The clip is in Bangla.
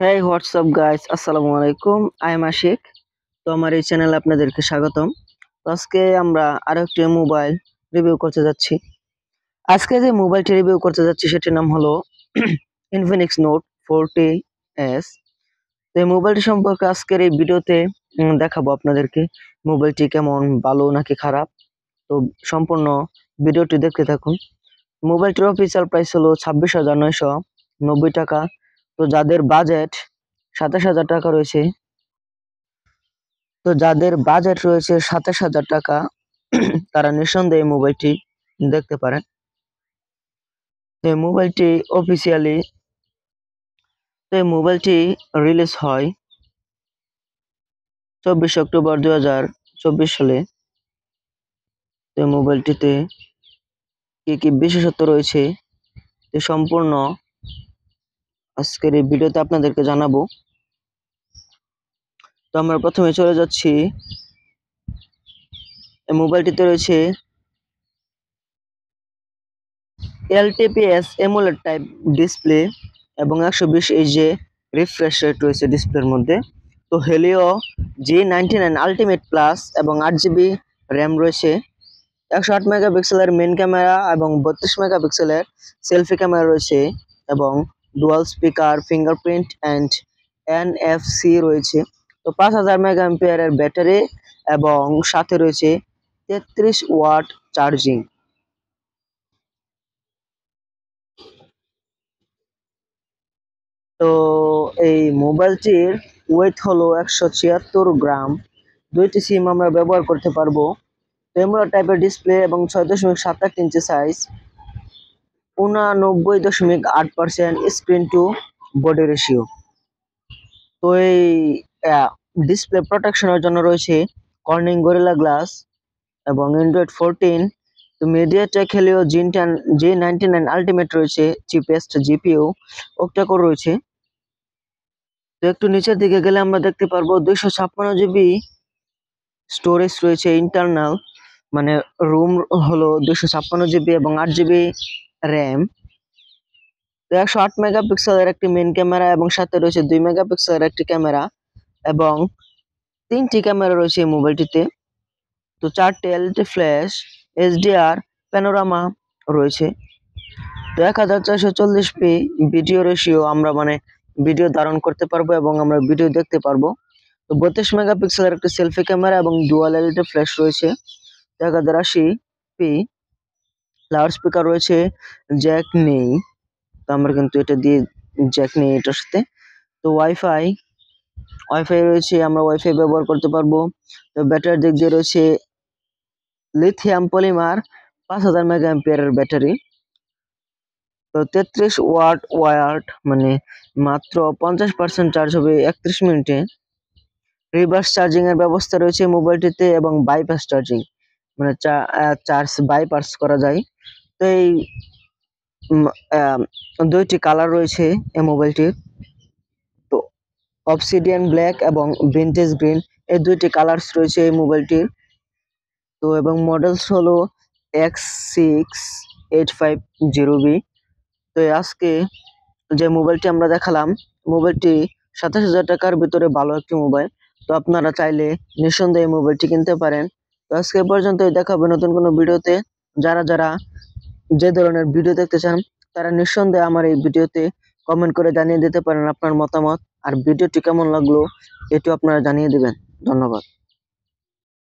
হেই হোয়াটসঅ্যাপ গাইস, আসসালামু আলাইকুম। I am Ashiq. তো আমার এই চ্যানেলে আপনাদেরকে স্বাগতম। তো আজকে আমরা আরো একটি মোবাইল রিভিউ করতে যাচ্ছি। আজকে যে মোবাইলটি রিভিউ করতে যাচ্ছি সেটির নাম হলো ইনফিনিক্স নোট 40S। তো এই মোবাইলটি সম্পর্কে আজকের এই ভিডিওতে দেখাবো আপনাদেরকে মোবাইলটি কেমন, ভালো নাকি খারাপ। তো সম্পূর্ণ ভিডিওটি দেখতে থাকুন। মোবাইলটির অফিসিয়াল প্রাইস হলো 26,990 টাকা। তো যাদের বাজেট 27,000 টাকা রয়েছে, টাকা তারা নিঃসন্দেহে এই মোবাইলটি দেখতে পারেন। এই মোবাইলটি অফিসিয়ালি এই মোবাইলটি রিলিজ হয় 24 অক্টোবর 2024 সালে। এই মোবাইলটিতে কি কি বিশেষত্ব রয়েছে সম্পূর্ণ আজকের এই ভিডিওতে আপনাদেরকে জানাবো। তো আমরা প্রথমে চলে যাচ্ছি। এই মোবাইলটিতে রয়েছে LTPS AMOLED টাইপ ডিসপ্লে এবং 120 Hz রিফ্রেশ রেট রয়েছে ডিসপ্লের মধ্যে। তো হেলিও G99 আলটিমেট প্লাস এবং 8GB র্যাম রয়েছে। 108 মেগাপিক্সেলের মেইন ক্যামেরা এবং 32 মেগাপিক্সেলের সেলফি ক্যামেরা রয়েছে এবং dual speaker, fingerprint and NFC রয়েছে। তো 5000 মেগাঅ্যাম্পিয়ারের ব্যাটারি এবং সাথে রয়েছে 33 ওয়াট চার্জিং। তো এই মোবাইলটির ওয়েট হলো 176 গ্রাম। দুইটি সিম আমরা ব্যবহার করতে পারবো। এমোলেড টাইপের ডিসপ্লে এবং 6.78 inch size, 89.8% screen to body ratio. তো এই ডিসপ্লে প্রোটেকশনের জন্য রয়েছে কর্নিং গরিলা গ্লাস এবং অ্যান্ড্রয়েড 14। তো মিডিয়াটেক হেলিও G99 আলটিমেট রয়েছে, চিপেস্ট জিপিইউ অক্টা-কোর রয়েছে। তো একটু নিচের দিকে গেলে আমরা দেখতে পারবো 256GB স্টোরেজ রয়েছে ইন্টারনাল, মানে রুম হলো 256GB এবং 8GB র্যাম। তো 108 মেগাপিক্সেলের একটি মেইন ক্যামেরা এবং সাথে রয়েছে 2 মেগাপিক্সেলের একটি ক্যামেরা এবং 3টি ক্যামেরা রয়েছে এই মোবাইলটিতে। তো 4টি এলইডি ফ্ল্যাশ, HDR, প্যানোরামা রয়েছে। তো 1440p ভিডিও রেশিও, আমরা ভিডিও ধারণ করতে পারবো এবং আমরা ভিডিও দেখতে পারবো। তো 32 মেগাপিক্সেলের একটি সেলফি ক্যামেরা এবং ডুয়াল এলইডি ফ্ল্যাশ রয়েছে। 1080p লাউড স্পিকার রয়েছে, জ্যাক নেই। তো আমরা কিন্তু এটা দিয়ে জ্যাক নেই এটার সাথে। তো ওয়াইফাই রয়েছে, আমরা ওয়াইফাই ব্যবহার করতে পারবো। তো ব্যাটারির দিক দিয়ে রয়েছে লিথিয়াম পলিমার 5000 মেগাঅ্যাম্পিয়ারের ব্যাটারি। তো 33 ওয়াট মাত্র 50% চার্জ হবে 31 মিনিটে। রিভার্স চার্জিং এর ব্যবস্থা রয়েছে মোবাইলটিতে এবং বাইপাস চার্জিং, চার্জ বাইপাস করা যায়। তো এই দুইটি কালার রয়েছে এই মোবাইলটির। তো অবসিডিয়ান ব্ল্যাক এবং ভিনটেজ গ্রিন, এই দুইটি কালার্স রয়েছে এই মোবাইলটির। তো এবং মডেলস হলো X6850B। তো আজকে যে মোবাইলটি আমরা দেখালাম, মোবাইলটি 27,000 টাকার ভিতরে ভালো একটি মোবাইল। তো আপনারা চাইলে নিঃসন্দেহে এই মোবাইলটি কিনতে পারেন। তো আজকে পর্যন্তই, দেখাবে নতুন কোনো ভিডিওতে। যারা যে ধরনের ভিডিও দেখতে চান তারা নিঃসন্দেহে আমার এই ভিডিওতে কমেন্ট করে জানিয়ে দিতে পারেন আপনার মতামত, আর ভিডিওটি কেমন লাগলো এটিও আপনারা জানিয়ে দিবেন। ধন্যবাদ।